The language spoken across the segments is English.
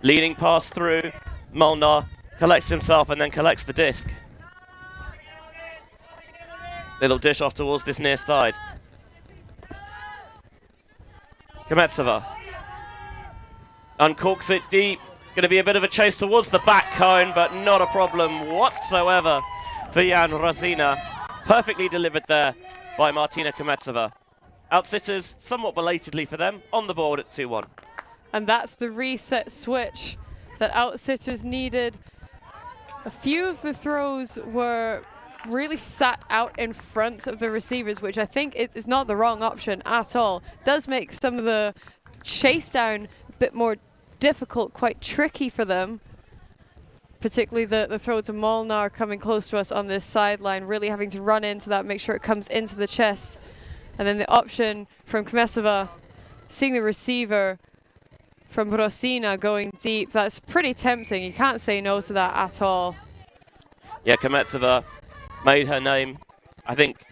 Leading pass through. Molnar collects himself and then collects the disc. Little dish off towards this near side. Kmetsova uncorks it deep. Going to be a bit of a chase towards the back cone, but not a problem whatsoever for Jan Rosina. Perfectly delivered there by Martina Kmetsova. Outsiterz, somewhat belatedly for them, on the board at 2-1. And that's the reset switch that Outsiterz needed. A few of the throws were really sat out in front of the receivers, which I think is not the wrong option at all. Does make some of the chase down a bit more difficult, quite tricky for them. Particularly the throw to Molnar coming close to us on this sideline, really having to run into that, make sure it comes into the chest. And then the option from Kmetsova, seeing the receiver from Rosina going deep, that's pretty tempting. You can't say no to that at all. Yeah, Kmetsova made her name, I think,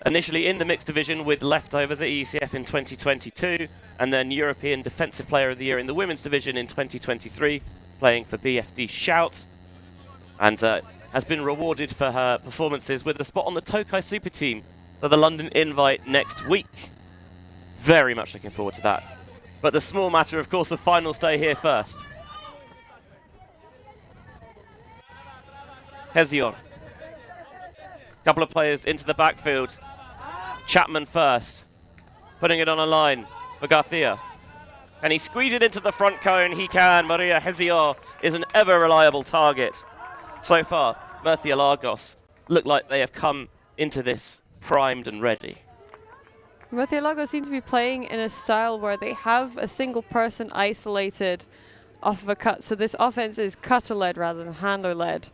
initially in the mixed division with leftovers at ECF in 2022, and then European Defensive Player of the Year in the women's division in 2023, playing for BFD Shout, and has been rewarded for her performances with a spot on the Tokai Super Team for the London Invite next week. Very much looking forward to that. But the small matter, of course, of finals day here first. Hesior. Couple of players into the backfield. Chapman first, putting it on a line for Garcia. Can he squeeze it into the front cone? He can. Maria Hesior is an ever-reliable target. So far, Murciélagos look like they have come into this primed and ready. Murciélagos seem to be playing in a style where they have a single person isolated off of a cut. So this offense is cutter-led rather than handler-led.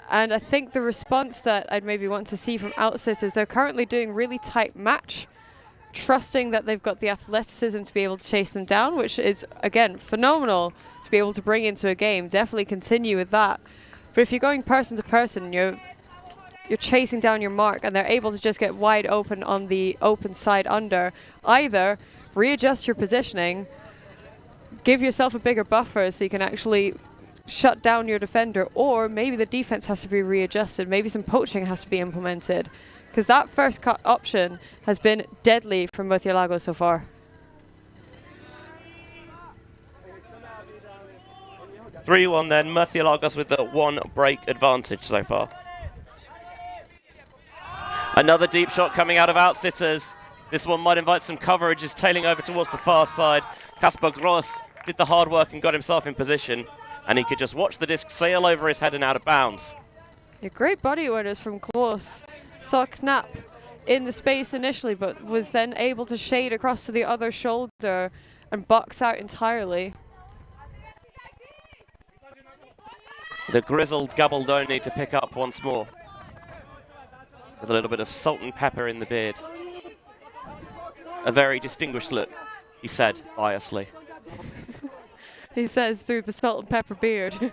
And I think the response that I'd maybe want to see from Outsiterz, they're currently doing really tight match, trusting that they've got the athleticism to be able to chase them down, which is, again, phenomenal to be able to bring into a game. Definitely continue with that. But if you're going person to person, you're chasing down your mark and they're able to just get wide open on the open side under, either readjust your positioning, give yourself a bigger buffer so you can actually shut down your defender, or maybe the defense has to be readjusted, maybe some poaching has to be implemented, because that first cut option has been deadly from Murciélagos so far. 3-1 then, Murciélagos with the 1 break advantage so far. Another deep shot coming out of Outsiterz. This one might invite some coverage, is tailing over towards the far side. Kasper Gross did the hard work and got himself in position, and he could just watch the disc sail over his head and out of bounds. Yeah, great body orders from Gross. Saw Knapp in the space initially, but was then able to shade across to the other shoulder and box out entirely. The grizzled Gabaldoni to pick up once more, with a little bit of salt and pepper in the beard. A very distinguished look, he said biously. He says through the salt and pepper beard.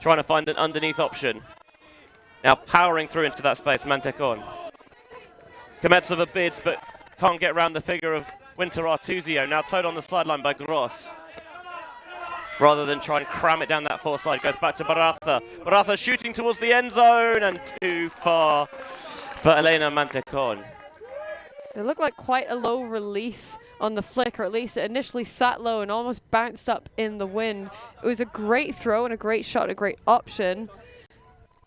Trying to find an underneath option. Now powering through into that space, Mantekon. Kmetsova bids, but can't get around the figure of Winter Artuzio. Now towed on the sideline by Gross. Rather than try and cram it down that far side, goes back to Baratha. Baratha shooting towards the end zone, and too far for Elena Mantekon. It looked like quite a low release on the flick, or at least it initially sat low and almost bounced up in the wind. It was a great throw and a great shot, a great option.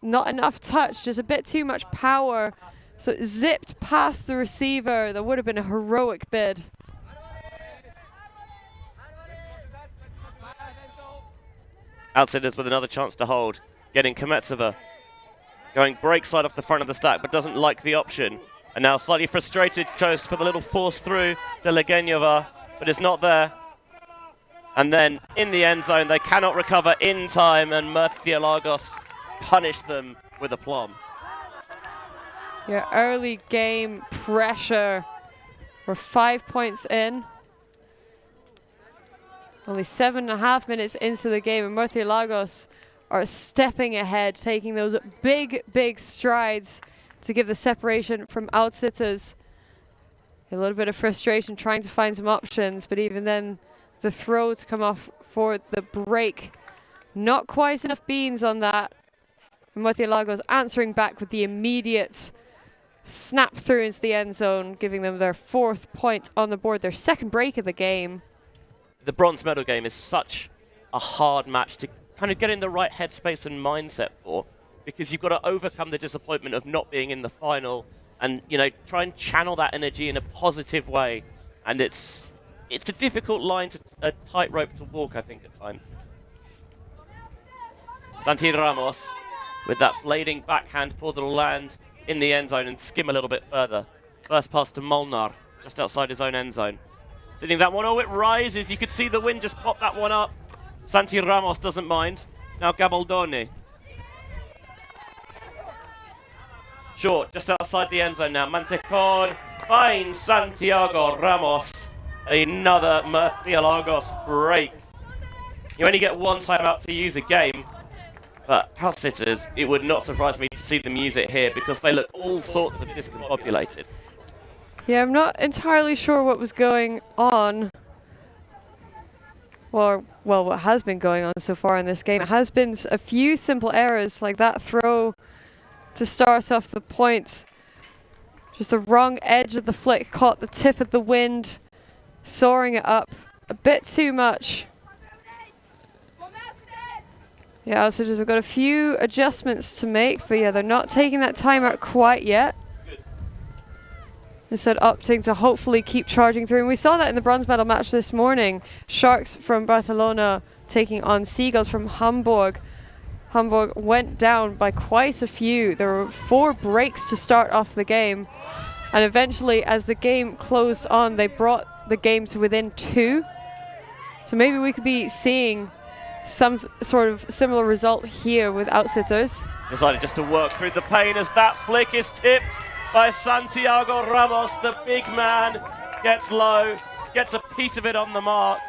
Not enough touch, just a bit too much power. So it zipped past the receiver. That would have been a heroic bid. Outsiterz with another chance to hold. Getting Kmetsova. Going break side off the front of the stack, but doesn't like the option. And now slightly frustrated, goes for the little force through to Legenyova, but it's not there. And then in the end zone, they cannot recover in time, and Murciélagos punish them with aplomb. Your early game pressure. We're 5 points in. Only 7.5 minutes into the game, and Murciélagos are stepping ahead, taking those big, big strides to give the separation from Outsiterz. A little bit of frustration trying to find some options, but even then the throw to come off for the break. Not quite enough beans on that. Murciélagos answering back with the immediate snap through into the end zone, giving them their 4th point on the board, their 2nd break of the game. The bronze medal game is such a hard match to kind of get in the right headspace and mindset for, because you've got to overcome the disappointment of not being in the final and, you know, try and channel that energy in a positive way. And it's a difficult line, a tightrope to walk, I think, at times. Santi Ramos with that blading backhand pull that'll land in the end zone and skim a little bit further. First pass to Molnar, just outside his own end zone. Sitting that one, oh, it rises. You could see the wind just pop that one up. Santi Ramos doesn't mind. Now Gabaldoni. Short, just outside the end zone now. Mantecon finds Santiago Ramos. Another Murciélagos break. You only get one timeout to use a game, but Outsiterz, it would not surprise me to see them use it here because they look all sorts of discombobulated. Yeah, I'm not entirely sure what was going on. Well, what has been going on so far in this game. It has been a few simple errors, like that throw to start off the points. Just the wrong edge of the flick caught the tip of the wind, soaring it up a bit too much. Yeah, so just I've got a few adjustments to make, but yeah, they're not taking that timeout quite yet. Instead opting to hopefully keep charging through. And we saw that in the bronze medal match this morning. Sharks from Barcelona taking on Seagulls from Hamburg. Hamburg went down by quite a few. There were 4 breaks to start off the game. And eventually, as the game closed on, they brought the game to within 2. So maybe we could be seeing some sort of similar result here with Outsiterz. Decided just to work through the pain as that flick is tipped by Santiago Ramos. The big man gets low, gets a piece of it on the mark.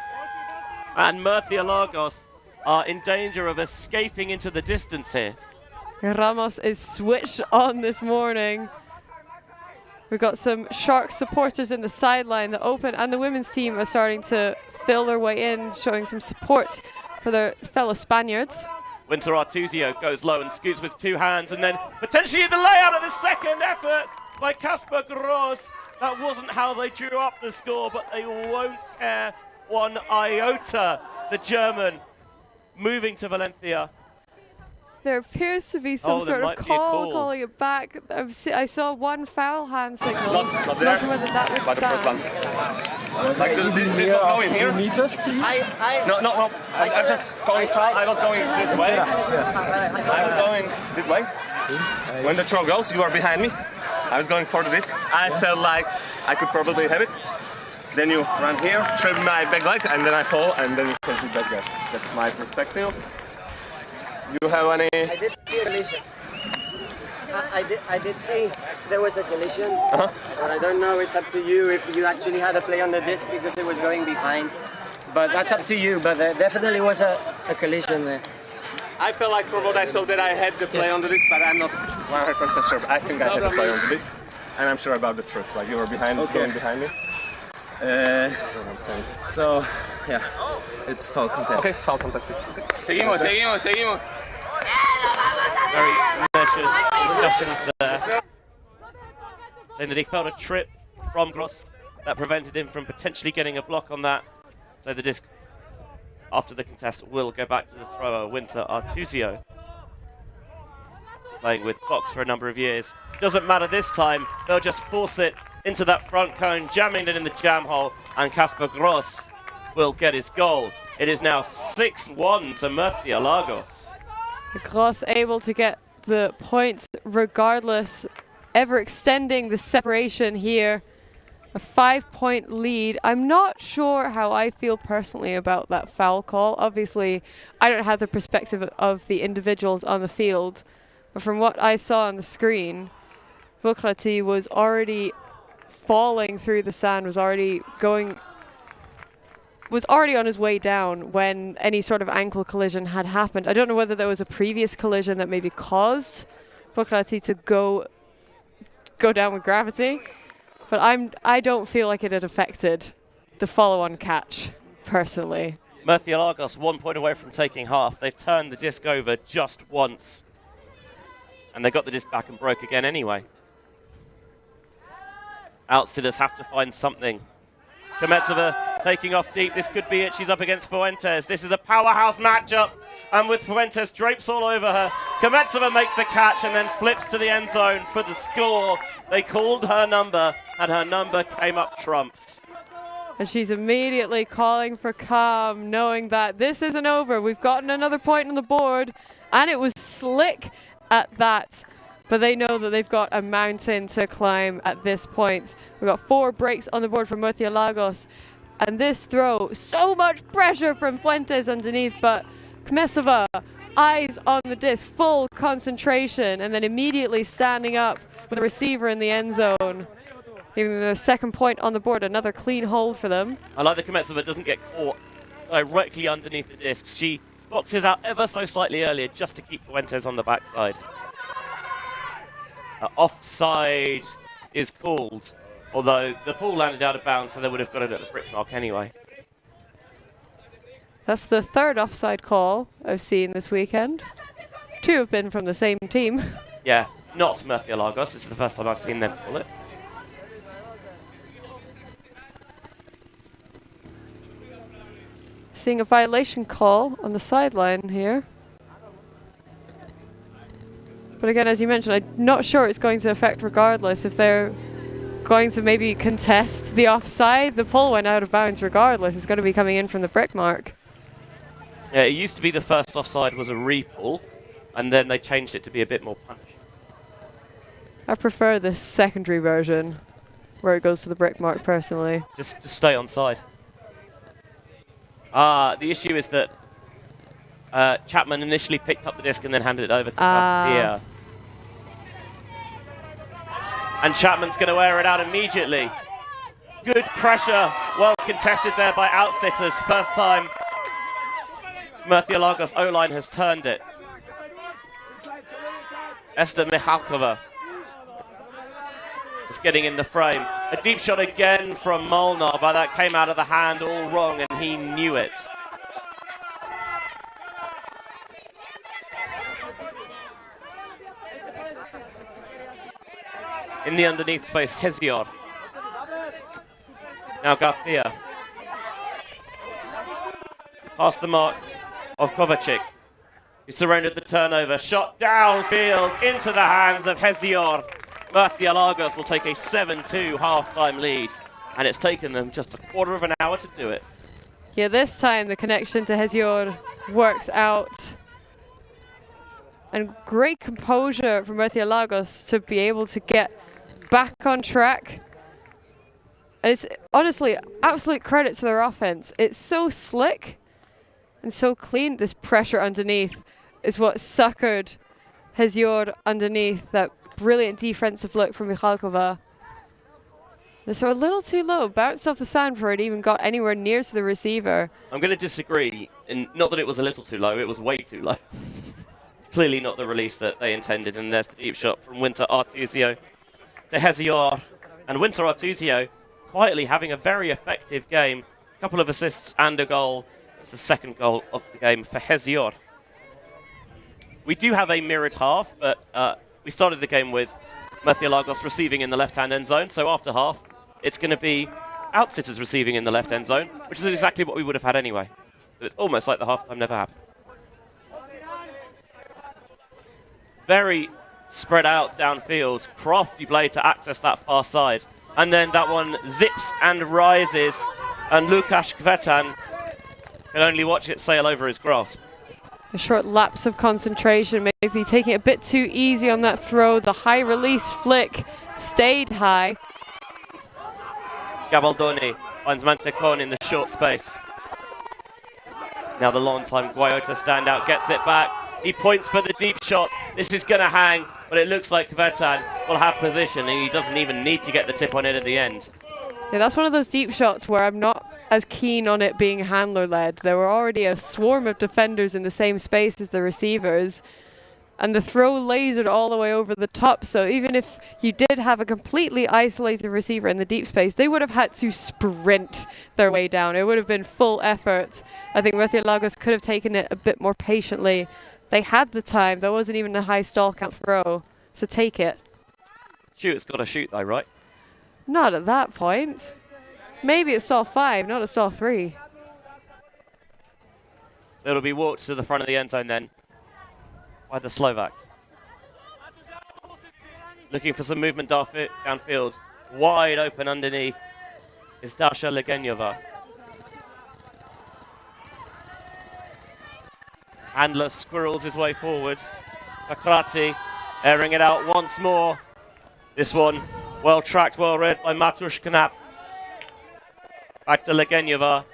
And Murciélagos are in danger of escaping into the distance here. Ramos is switched on this morning. We've got some Shark supporters in the sideline. The Open and the women's team are starting to fill their way in, showing some support for their fellow Spaniards. Winter Artuzio goes low and scoots with 2 hands, and then potentially the layout of the second effort by Casper Gross. That wasn't how they drew up the score, but they won't care one iota. The German moving to Valencia. There appears to be some sort of call calling it back. I saw one foul hand signal. Not there. Not sure whether that would By the first one. stand. Like this was going here. No. I was going this way. I was going this way. When the throw goes, you are behind me. I was going for the disc. I felt like I could probably have it. Then you run here, trip my back leg, and then I fall, and then you push me back there. That's my perspective. You have any? I did see a collision. I did see there was a collision, but I don't know. It's up to you if you actually had a play on the disc because it was going behind. But that's up to you. But there definitely was a collision there. I felt like from what I saw that I had the play on the disc, but I'm not 100% sure. But I think I had the play on the disc, and I'm sure about the trip. Like you were going behind me. So, yeah, it's foul contest. Okay, foul contest. Seguimos. Very measured discussions there. Saying that he felt a trip from Gross that prevented him from potentially getting a block on that. So the disc, after the contest, will go back to the thrower, Winter Artuzio. Playing with Box for a number of years. Doesn't matter this time, they'll just force it into that front cone, jamming it in the jam hole, and Casper Gross will get his goal. It is now 6-1 to Murciélagos. Gross able to get the point regardless, ever extending the separation here. A 5-point lead. I'm not sure how I feel personally about that foul call. Obviously, I don't have the perspective of the individuals on the field, but from what I saw on the screen, Vukrati was already falling through the sand, was already on his way down when any sort of ankle collision had happened. I don't know whether there was a previous collision that maybe caused Vukrati to go down with gravity, But I don't feel like it had affected the follow-on catch, personally. Murciélagos 1 point away from taking half. They've turned the disc over just once. And they got the disc back and broke again anyway. Outsiterz have to find something. Kmecova taking off deep. This could be it. She's up against Fuentes. This is a powerhouse matchup. And with Fuentes drapes all over her, Kmecova makes the catch and then flips to the end zone for the score. They called her number, and her number came up trumps. And she's immediately calling for calm, knowing that this isn't over. We've gotten another point on the board, and it was slick at that. But they know that they've got a mountain to climb at this point. We've got 4 breaks on the board for Murciélagos. And this throw, so much pressure from Fuentes underneath, but Kmecova, eyes on the disc, full concentration, and then immediately standing up with a receiver in the end zone. Giving them their 2nd point on the board, another clean hold for them. I like that Kmecova doesn't get caught directly underneath the disc. She boxes out ever so slightly earlier just to keep Fuentes on the backside. Offside is called, although the ball landed out of bounds, so they would have got it at the brick mark anyway. That's the 3rd offside call I've seen this weekend. 2 have been from the same team. Yeah, not Murciélagos. This is the first time I've seen them call it. Seeing a violation call on the sideline here. But again, as you mentioned, I'm not sure it's going to affect regardless. If they're going to maybe contest the offside, the pull went out of bounds regardless. It's going to be coming in from the brick mark. Yeah, it used to be the first offside was a re-pull, and then they changed it to be a bit more punchy. I prefer this secondary version, where it goes to the brick mark personally. Just stay on side. The issue is that Chapman initially picked up the disc and then handed it over to Garnier. And Chapman's going to wear it out immediately. Good pressure, well contested there by Outsiterz. First time Murciélagos O-line has turned it. Esther Michalkova is getting in the frame. A deep shot again from Molnar, but that came out of the hand all wrong, and he knew it. In the underneath space, Hesior. Now Garcia. Past the mark of Kovacic, who surrendered the turnover. Shot downfield into the hands of Hesior. Murciélagos will take a 7-2 half-time lead, and it's taken them just a quarter of an hour to do it. Yeah, this time the connection to Hesior works out. And great composure from Murciélagos to be able to get back on track. And it's honestly absolute credit to their offense. It's so slick and so clean. This pressure underneath is what suckered Hesior underneath. That brilliant defensive look from Michalkova. This are a little too low. Bounced off the sand before it even got anywhere near to the receiver. I'm going to disagree. And not that it was a little too low, it was way too low. Clearly not the release that they intended. And there's the deep shot from Winter Artuzio to Hesior. And Winter Artuzio quietly having a very effective game. A couple of assists and a goal. It's the 2nd goal of the game for Hesior. We do have a mirrored half, but we started the game with Murciélagos receiving in the left-hand end zone. So after half, it's going to be Outsiterz receiving in the left end zone, which is exactly what we would have had anyway. So it's almost like the halftime never happened. Very spread out downfield. Crafty play to access that far side. And then that one zips and rises. And Łukasz Kwetan can only watch it sail over his grasp. A short lapse of concentration, maybe taking it a bit too easy on that throw. The high release flick stayed high. Gabaldoni finds Mantecon in the short space. Now the long-time Guayota standout gets it back. He points for the deep shot. This is going to hang, but it looks like Kvetan will have position, and he doesn't even need to get the tip on it at the end. Yeah, that's one of those deep shots where I'm not as keen on it being handler-led. There were already a swarm of defenders in the same space as the receivers. And the throw lasered all the way over the top, so even if you did have a completely isolated receiver in the deep space, they would have had to sprint their way down. It would have been full effort. I think Murciélagos could have taken it a bit more patiently. They had the time. There wasn't even a high stall count throw, so take it. Shoot's got to shoot though, right? Not at that point. Maybe at stall 5, not at stall 3. So it'll be walked to the front of the end zone then by the Slovaks. Looking for some movement downfield. Wide open underneath is Dasha Legenyova. Handler squirrels his way forward. Pakrati airing it out once more. This one well tracked, well read by Matusz Knap. Back to Legenyova.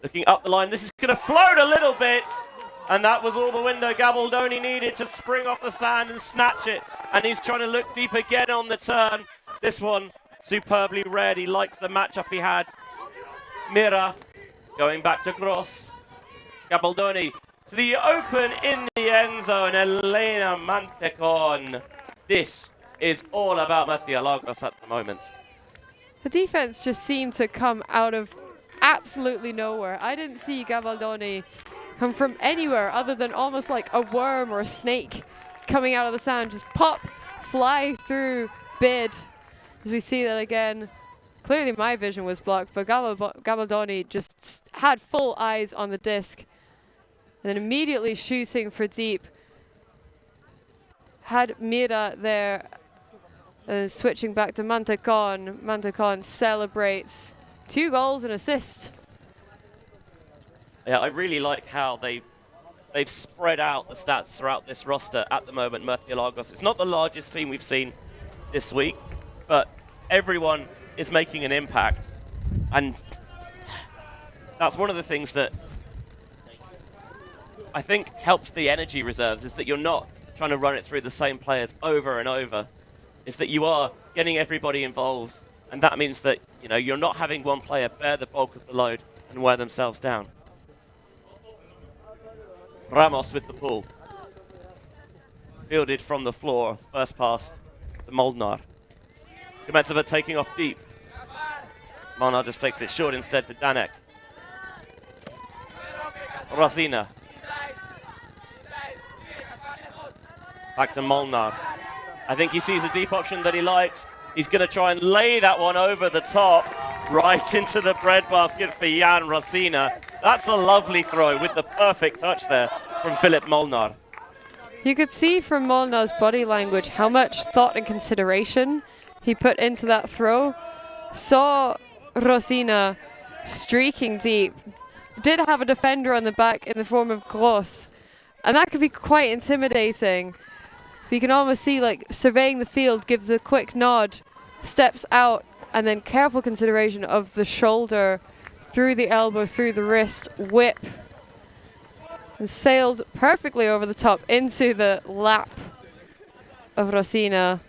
Looking up the line. This is going to float a little bit. And that was all the window Gabaldoni needed to spring off the sand and snatch it. And he's trying to look deep again on the turn. This one superbly read. He liked the matchup he had. Mira going back to Gross. Gabaldoni to the open in the end zone. Elena Mantecon. This is all about Murciélagos at the moment. The defense just seemed to come out of absolutely nowhere. I didn't see Gabaldoni come from anywhere other than almost like a worm or a snake coming out of the sand. Just pop, fly through bid. As we see that again. Clearly my vision was blocked, but Gabaldoni just had full eyes on the disc. And then immediately shooting for deep. Had Mira there. Switching back to Mantecon. Mantecon celebrates 2 goals and assist. Yeah, I really like how they've spread out the stats throughout this roster at the moment, Murciélagos. It's not the largest team we've seen this week, but everyone is making an impact. And that's one of the things that I think helps the energy reserves, is that you're not trying to run it through the same players over and over. Is that you are getting everybody involved, and that means that you're not having one player bear the bulk of the load and wear themselves down. Ramos with the pull. Fielded from the floor, first pass to Molnar. Kmetsova taking off deep. Molnar just takes it short instead to Danek. Rosina. Back to Molnar. I think he sees a deep option that he likes. He's going to try and lay that one over the top, right into the breadbasket for Jan Rosina. That's a lovely throw with the perfect touch there from Filip Molnar. You could see from Molnar's body language how much thought and consideration he put into that throw. Saw Rosina streaking deep. Did have a defender on the back in the form of Gross. And that could be quite intimidating. You can almost see, like, surveying the field, gives a quick nod, steps out, and then careful consideration of the shoulder, through the elbow, through the wrist, whip. And sails perfectly over the top into the lap of Rosina.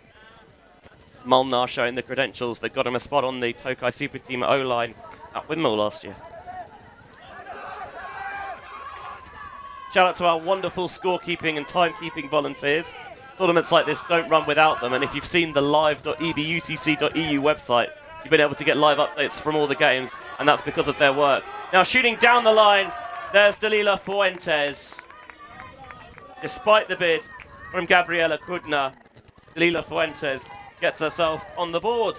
Molnar showing the credentials that got him a spot on the Tokai Super Team O-line at Windmill last year. Shout out to our wonderful scorekeeping and timekeeping volunteers. Tournaments like this don't run without them, and if you've seen the live.ebucc.eu website, you've been able to get live updates from all the games, and that's because of their work. Now shooting down the line, there's Dalila Fuentes. Despite the bid from Gabriela Kudna, Dalila Fuentes gets herself on the board.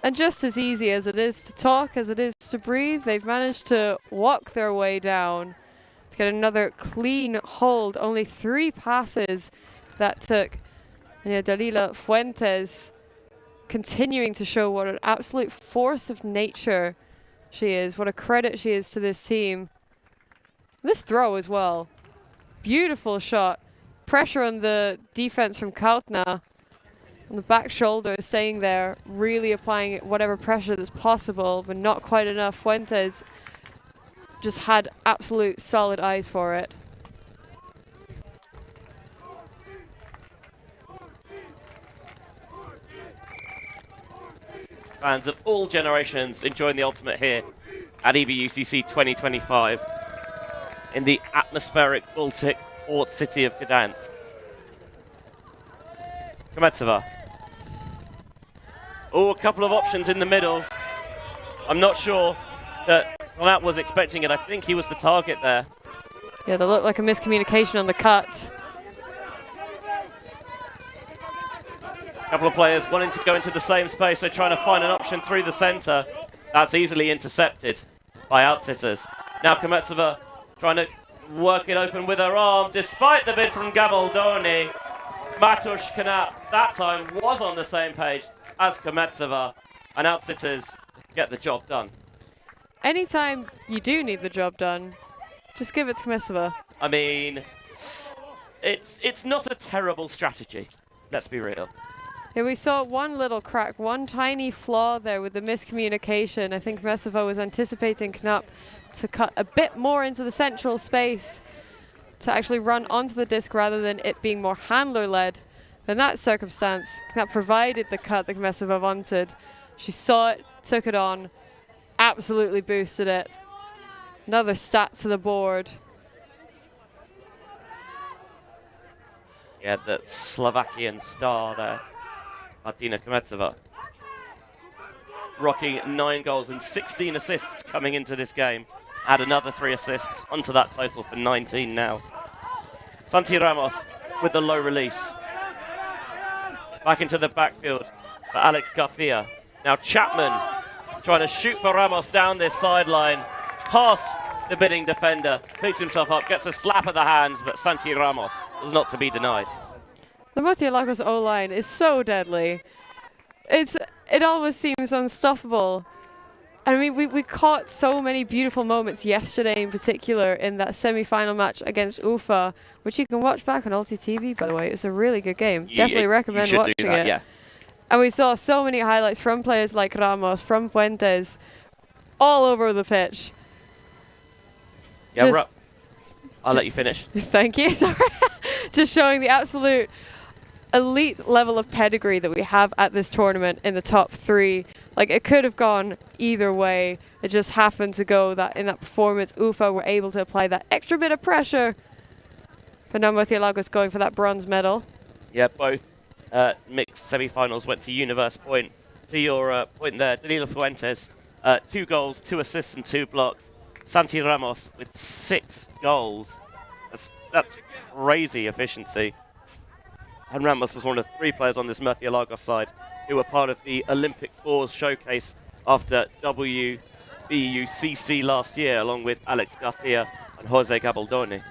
And just as easy as it is to talk, as it is to breathe, they've managed to walk their way down. Get another clean hold. Only 3 passes that took. And Dalila Fuentes continuing to show what an absolute force of nature she is. What a credit she is to this team. This throw as well. Beautiful shot. Pressure on the defense from Kautna. On the back shoulder, staying there, really applying whatever pressure that's possible, but not quite enough. Fuentes just had absolute solid eyes for it. Fans of all generations enjoying the ultimate here at EBUCC 2025 in the atmospheric Baltic port city of Gdańsk. Kmetsova. Oh, a couple of options in the middle. I'm not sure that Lat was expecting it. I think he was the target there. Yeah, there looked like a miscommunication on the cut. A couple of players wanting to go into the same space. They're trying to find an option through the center. That's easily intercepted by Outsiterz. Now Kmetsova trying to work it open with her arm, despite the bid from Gabaldoni. Matusz Knap that time was on the same page as Kmetsova, and Outsiterz get the job done. Anytime you do need the job done, just give it to Kmetsova. I mean, it's not a terrible strategy. Let's be real. Yeah, we saw one little crack, one tiny flaw there with the miscommunication. I think Kmetsova was anticipating Knap to cut a bit more into the central space to actually run onto the disc rather than it being more handler-led. In that circumstance, Knap provided the cut that Kmetsova wanted. She saw it, took it on, absolutely boosted it. Another stat to the board. Yeah, the Slovakian star there, Martina Kmetsova. Rocking 9 goals and 16 assists coming into this game. Add another 3 assists onto that total for 19 now. Santi Ramos with the low release. Back into the backfield for Alex Garcia. Now Chapman trying to shoot for Ramos down this sideline. Past the bidding defender. Picks himself up, gets a slap of the hands, but Santi Ramos was not to be denied. The Murciélagos O-line is so deadly. It almost seems unstoppable. I mean, we caught so many beautiful moments yesterday in particular in that semi-final match against UFA, which you can watch back on ULTI.TV, by the way. It's a really good game. Definitely recommend watching it. Yeah. And we saw so many highlights from players like Ramos, from Fuentes, all over the pitch. Yeah, I'll let you finish. Thank you. Sorry. Just showing the absolute elite level of pedigree that we have at this tournament in the top 3. Like, it could have gone either way. It just happened to go that in that performance, UFA were able to apply that extra bit of pressure. But now Murciélagos going for that bronze medal. Yeah, both mixed semi-finals went to Universe Point. To your point there, Danilo Fuentes, 2 goals, 2 assists and 2 blocks. Santi Ramos with 6 goals. That's crazy efficiency. And Ramos was one of 3 players on this Murciélagos side who were part of the Olympic Fours showcase after EBUCC last year, along with Alex Garcia and Jose Gabaldoni.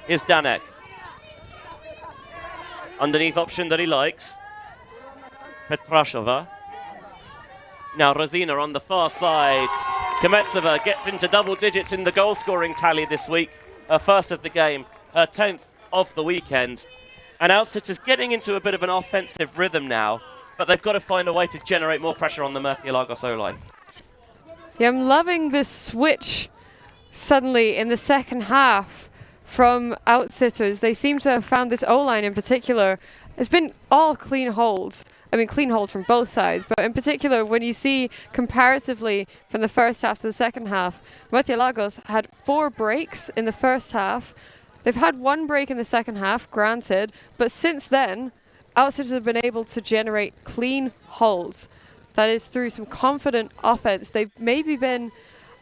Here's Danek. Underneath option that he likes. Petrashova. Now Rosina on the far side. Kmetsova gets into double digits in the goal scoring tally this week. Her first of the game, her 10th of the weekend. And Outsiterz is getting into a bit of an offensive rhythm now, but they've got to find a way to generate more pressure on the Murciélagos O-line. Yeah, I'm loving this switch suddenly in the second half from Outsiterz. They seem to have found this O-line in particular. It's been all clean holds. I mean, clean hold from both sides, but in particular, when you see comparatively from the first half to the second half, Murciélagos had 4 breaks in the first half. They've had 1 break in the second half, granted, but since then, Outsiterz have been able to generate clean holds. That is through some confident offense. They've maybe been,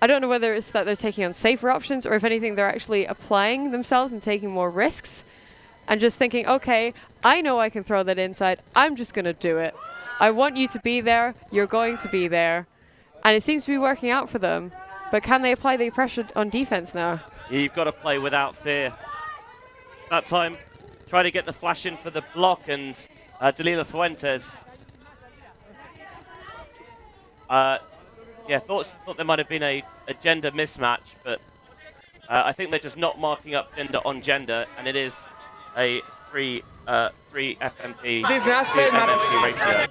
I don't know whether it's that they're taking on safer options or if anything, they're actually applying themselves and taking more risks. And just thinking, okay, I know I can throw that inside. I'm just going to do it. I want you to be there. You're going to be there. And it seems to be working out for them. But can they apply the pressure on defense now? You've got to play without fear. That time, try to get the flash in for the block, and Danilo Fuentes. Yeah, thought there might have been a gender mismatch, but I think they're just not marking up gender on gender, and it is a 3 FMP to MMP ratio.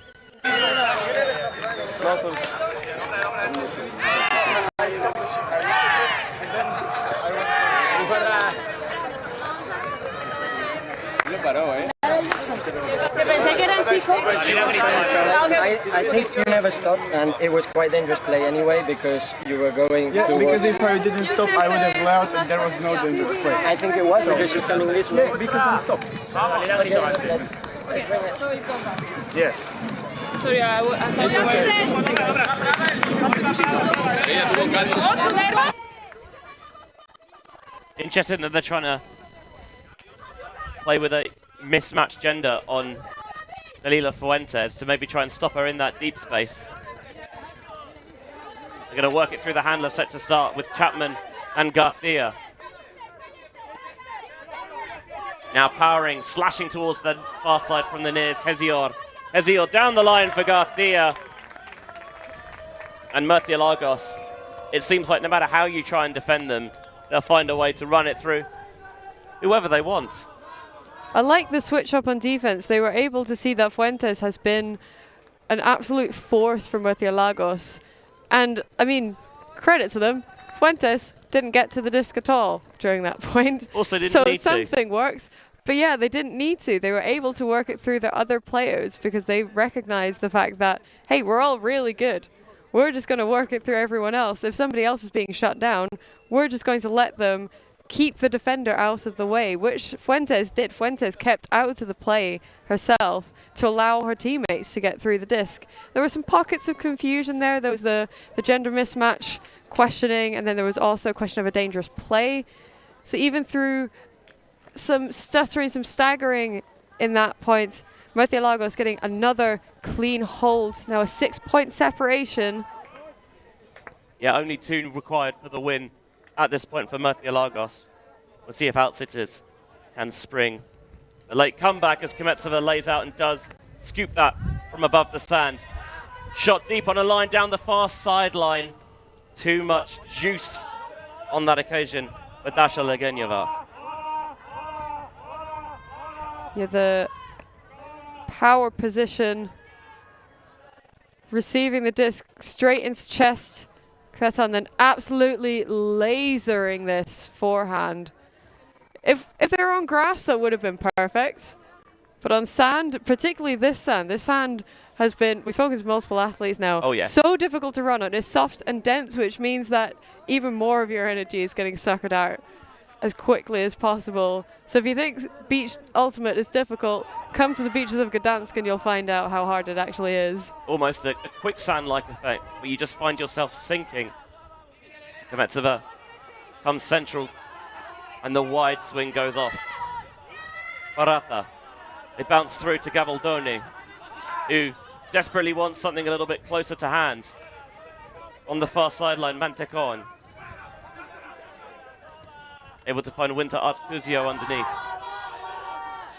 I think you never stopped, and it was quite dangerous play anyway because you were going Yeah, towards... because if I didn't stop, I would have allowed, and there was no dangerous play. I think it was because she's coming this way. Yeah, because I stopped. Okay, let's bring it. Yeah. Interesting that they're trying to play with a mismatched gender on Dalila Fuentes to maybe try and stop her in that deep space. They're going to work it through the handler set to start with Chapman and Garcia. Now powering, slashing towards the far side from the nears, Hesior. Hesior down the line for Garcia. And Murciélagos. It seems like no matter how you try and defend them, they'll find a way to run it through whoever they want. I like the switch up on defense. They were able to see that Fuentes has been an absolute force for Murciélagos. And, I mean, credit to them. Fuentes didn't get to the disc at all during that point. Also didn't need to. So something works. But yeah, they didn't need to. They were able to work it through their other players because they recognized the fact that, hey, we're all really good. We're just going to work it through everyone else. If somebody else is being shut down, we're just going to let them keep the defender out of the way, which Fuentes did. Fuentes kept out of the play herself to allow her teammates to get through the disc. There were some pockets of confusion there. There was the gender mismatch questioning, and then there was also a question of a dangerous play. So even through some stuttering, some staggering in that point, Murciélagos getting another clean hold. Now a 6-point separation. Yeah, only 2 required for the win at this point for Murciélagos. We'll see if Outsiterz can spring the late comeback as Kmetsova lays out and does scoop that from above the sand. Shot deep on a line down the far sideline. Too much juice on that occasion for Dasha Legenyeva. Yeah, the power position, receiving the disc straight into chest. Kretan then absolutely lasering this forehand. If they were on grass, that would have been perfect. But on sand, particularly this sand has been, we've spoken to multiple athletes now, oh, yes, so difficult to run on. It's soft and dense, which means that even more of your energy is getting suckered out as quickly as possible. So if you think beach ultimate is difficult, come to the beaches of Gdańsk and you'll find out how hard it actually is. Almost a quicksand-like effect where you just find yourself sinking. Kmetsova comes central and the wide swing goes off. Barata, they bounce through to Gavaldoni, who desperately wants something a little bit closer to hand. On the far sideline, Mantecon. Able to find Winter Artuzio underneath.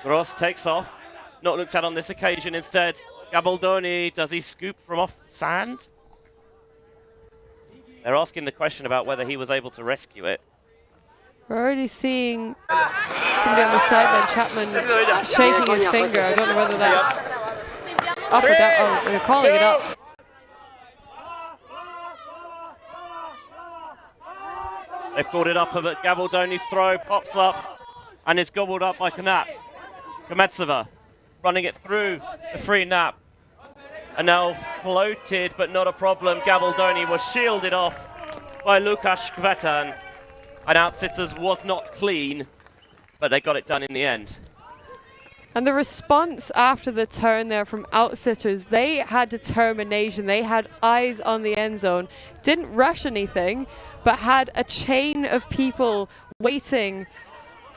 Gross takes off. Not looked at on this occasion. Instead, Gabaldoni, does he scoop from off sand? They're asking the question about whether he was able to rescue it. We're already seeing somebody on the sideline, Chapman, shaking his finger. I don't know whether that's up or down. Oh, they're calling it up. They've called it up, but Gabaldoni's throw pops up and is gobbled up by Knap. Kmetsova running it through the free nap. And now floated, but not a problem. Gabaldoni was shielded off by Lukasz Kvetan. And Outsiterz was not clean, but they got it done in the end. And the response after the turn there from Outsiterz, they had determination. They had eyes on the end zone. Didn't rush anything, but had a chain of people waiting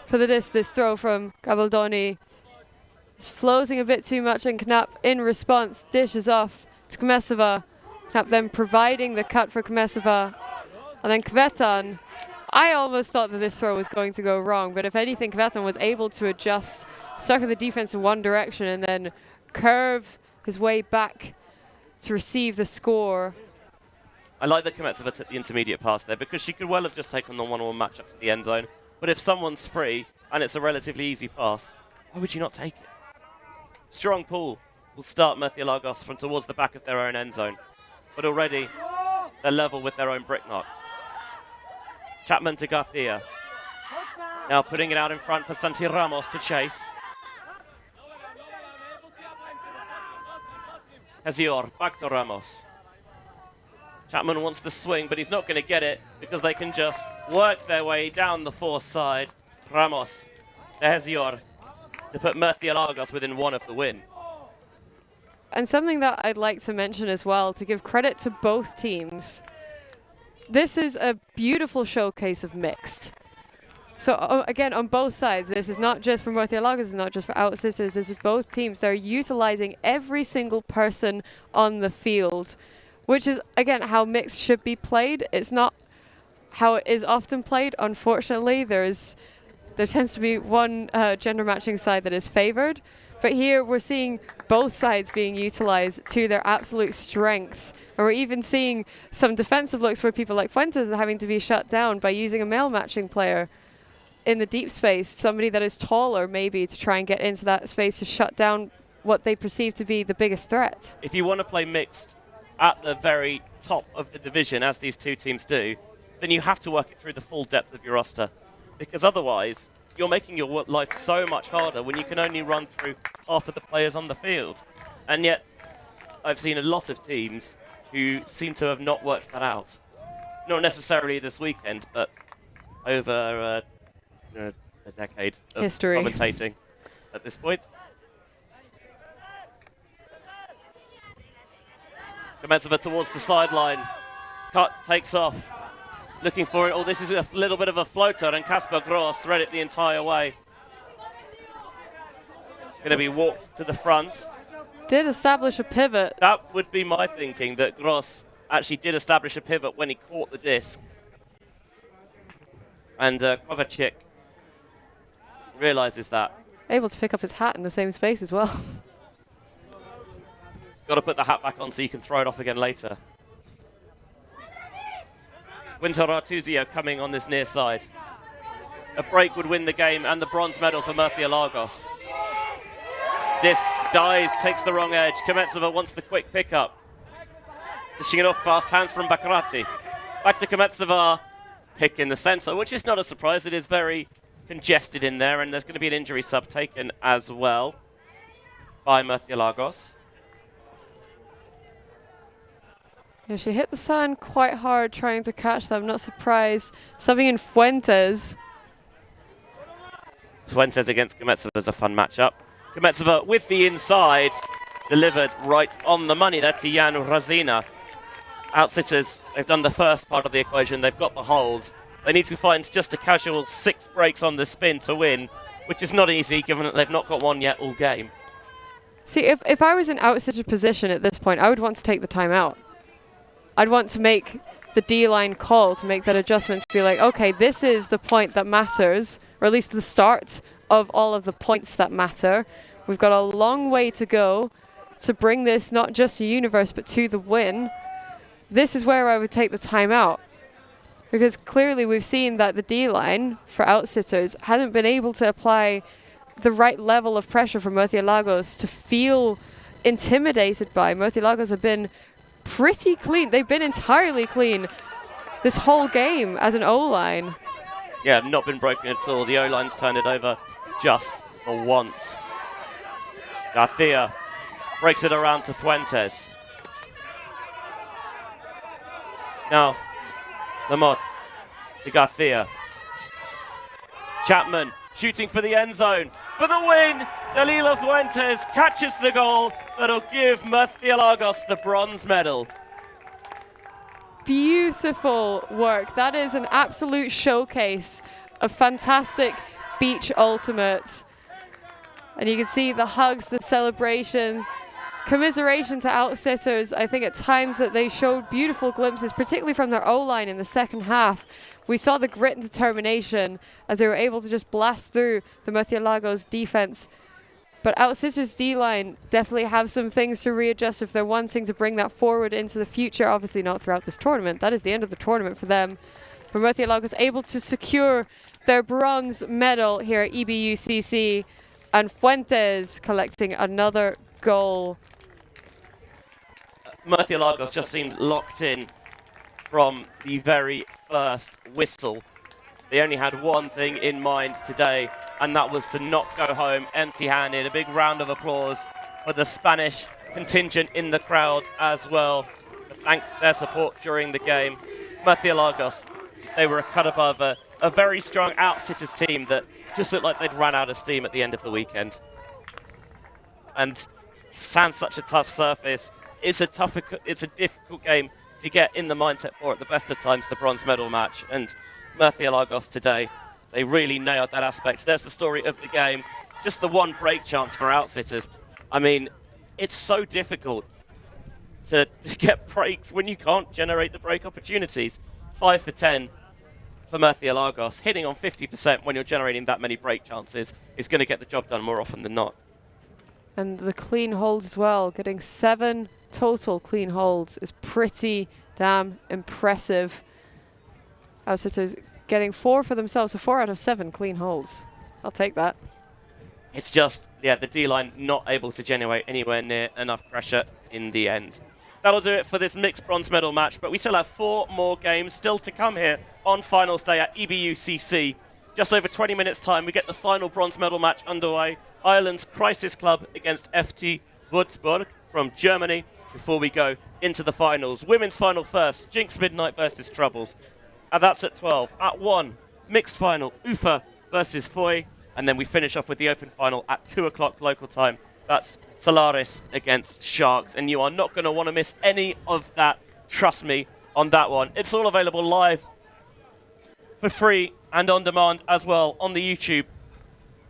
for this throw from Gabaldoni. It's floating a bit too much, and Knap in response dishes off to Kmetsova. Knap then providing the cut for Kmetsova. And then Kvetan, I almost thought that this throw was going to go wrong, but if anything, Kvetan was able to adjust, circle the defense in one direction, and then curve his way back to receive the score. I like that Kmetsova took the intermediate pass there because she could well have just taken the one-on-one matchup to the end zone. But if someone's free and it's a relatively easy pass, why would you not take it? Strong pull will start Murciélagos from towards the back of their own end zone. But already they're level with their own brick knock. Chapman to Garcia. Now putting it out in front for Santi Ramos to chase. Hesior, back to Ramos. Chapman wants the swing, but he's not going to get it because they can just work their way down the fourth side. Ramos, to Hesior, to put Murciélagos within one of the win. And something that I'd like to mention as well, to give credit to both teams, this is a beautiful showcase of mixed. So again, on both sides, this is not just for Murciélagos, it's not just for Outsiterz, this is both teams. They're utilizing every single person on the field, which is, again, how mixed should be played. It's not how it is often played, unfortunately. There tends to be one gender matching side that is favored. But here we're seeing both sides being utilized to their absolute strengths. And we're even seeing some defensive looks where people like Fuentes are having to be shut down by using a male matching player in the deep space, somebody that is taller maybe, to try and get into that space to shut down what they perceive to be the biggest threat. If you want to play mixed at the very top of the division, as these two teams do, then you have to work it through the full depth of your roster. Because otherwise, you're making your life so much harder when you can only run through half of the players on the field. And yet, I've seen a lot of teams who seem to have not worked that out. Not necessarily this weekend, but over a decade of history commentating at this point. Kometsova towards the sideline. Cut, takes off. Looking for it. Oh, this is a little bit of a floater, and Kasper Gross read it the entire way. Going to be walked to the front. Did establish a pivot. That would be my thinking, that Gross actually did establish a pivot when he caught the disc. And Kovacic realizes that. Able to pick up his hat in the same space as well. Got to put the hat back on so you can throw it off again later. Winter Artuzio coming on this near side. A break would win the game and the bronze medal for Murciélagos. Disc dies, takes the wrong edge. Kometsova wants the quick pickup. Dishing it off fast, hands from Bakarati. Back to Kometsova. Pick in the center, which is not a surprise. It is very congested in there, and there's going to be an injury sub taken as well by Murciélagos. Yeah, she hit the sand quite hard trying to catch that. I'm not surprised. Subbing in Fuentes. Fuentes against Kometsova is a fun matchup. Kometsova with the inside, delivered right on the money there to Jan Razina. Outsiterz, they've done the first part of the equation. They've got the hold. They need to find just a casual 6 breaks on the spin to win, which is not easy given that they've not got one yet all game. See, if I was in Outsitzer's position at this point, I would want to take the time out. I'd want to make the D-line call, to make that adjustment, to be like, okay, this is the point that matters, or at least the start of all of the points that matter. We've got a long way to go to bring this not just to Universe, but to the win. This is where I would take the time out. Because clearly we've seen that the D-line for Outsitzerz hasn't been able to apply the right level of pressure for Murciélagos to feel intimidated by. Murciélagos have been pretty clean. They've been entirely clean this whole game as an O-line. Yeah, not been broken at all. The O-line's turned it over just for once. Garcia breaks it around to Fuentes. Now, Lamotte to Garcia. Chapman shooting for the end zone. For the win, Dalila Fuentes catches the goal that'll give Murciélagos the bronze medal. Beautiful work. That is an absolute showcase of fantastic beach ultimate. And you can see the hugs, the celebration, commiseration to Outsiterz. I think at times that they showed beautiful glimpses, particularly from their O-line in the second half. We saw the grit and determination as they were able to just blast through the Murciélagos defense. But Outsiterz's D-line definitely have some things to readjust if they're wanting to bring that forward into the future. Obviously not throughout this tournament. That is the end of the tournament for them. But Murciélagos able to secure their bronze medal here at EBUCC. And Fuentes collecting another goal. Murciélagos just seemed locked in from the very first whistle. They only had one thing in mind today, and that was to not go home empty-handed. A big round of applause for the Spanish contingent in the crowd as well to thank their support during the game. Murciélagos, they were a cut above a very strong Outsiterz team that just looked like they'd run out of steam at the end of the weekend. And sand's such a tough surface. It's a difficult game to get in the mindset for at the best of times, the bronze medal match. And Murciélagos today, they really nailed that aspect. There's the story of the game. Just the one break chance for Outsiterz. I mean, it's so difficult to get breaks when you can't generate the break opportunities. 5 for 10 for Murciélagos. Hitting on 50% when you're generating that many break chances is going to get the job done more often than not. And the clean holds as well. Getting 7 total clean holds is pretty damn impressive. Outsiterz getting 4 for themselves, so 4 out of 7 clean holds. I'll take that. It's just, yeah, the D-line not able to generate anywhere near enough pressure in the end. That'll do it for this mixed bronze medal match, but we still have 4 more games still to come here on finals day at EBUCC. Just over 20 minutes time, we get the final bronze medal match underway. Ireland's Crisis Club against FT Würzburg from Germany before we go into the finals. Women's final first, Jinx Midnight versus Troubles. And that's at 12. At 1, mixed final, UFA versus Foy. And then we finish off with the open final at 2 o'clock local time. That's Solaris against Sharks. And you are not going to want to miss any of that. Trust me on that one. It's all available live for free and on demand as well on the YouTube.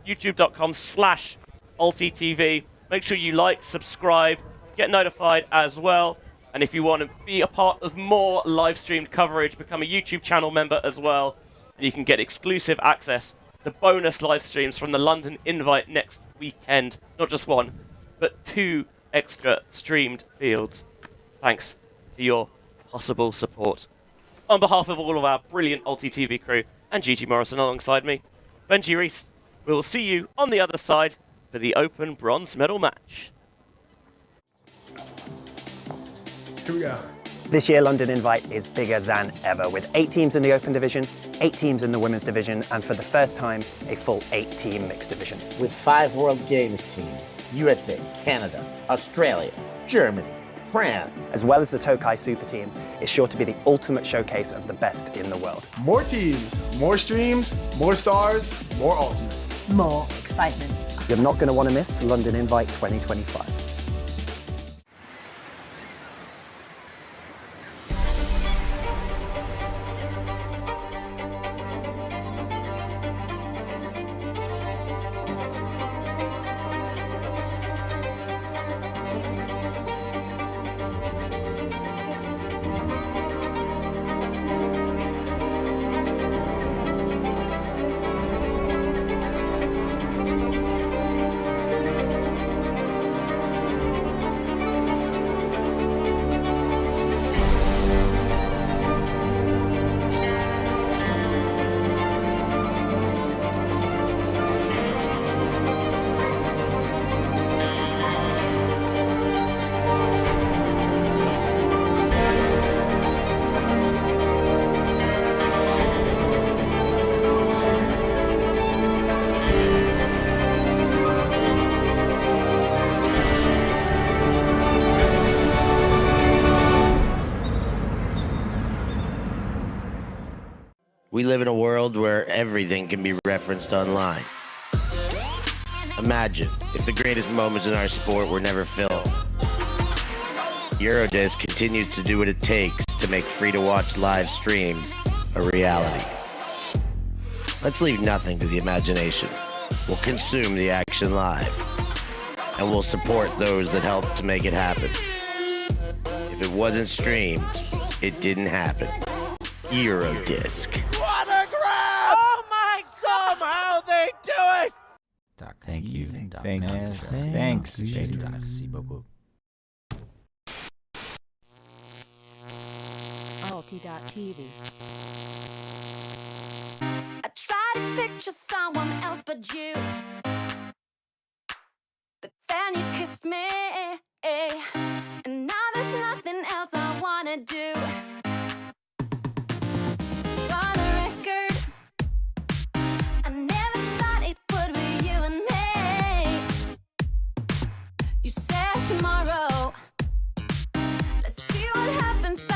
youtube.com/ULTI.TV. Make sure you like, subscribe, get notified as well. And if you want to be a part of more live streamed coverage, become a YouTube channel member as well. And you can get exclusive access to bonus live streams from the London Invite next weekend. Not just 1, but 2 extra streamed fields. Thanks to your possible support. On behalf of all of our brilliant ULTI.TV crew and Gigi Morrison alongside me, Benji Reese, we will see you on the other side for the open bronze medal match. Here we go. This year, London Invite is bigger than ever, with 8 teams in the open division, 8 teams in the women's division, and for the first time, a full 8-team mixed division. With 5 World Games teams, USA, Canada, Australia, Germany, France. As well as the Tokai Super Team, it's sure to be the ultimate showcase of the best in the world. More teams, more streams, more stars, more ultimate. More excitement. You're not going to want to miss London Invite 2025. We live in a world where everything can be referenced online. Imagine if the greatest moments in our sport were never filmed. Eurodisc continues to do what it takes to make free-to-watch live streams a reality. Let's leave nothing to the imagination. We'll consume the action live, and we'll support those that help to make it happen. If it wasn't streamed, it didn't happen. Eurodisc. What a grab! Oh my God! How they do it! Thank you. Thanks. ULTI.TV. I try to picture someone else but you.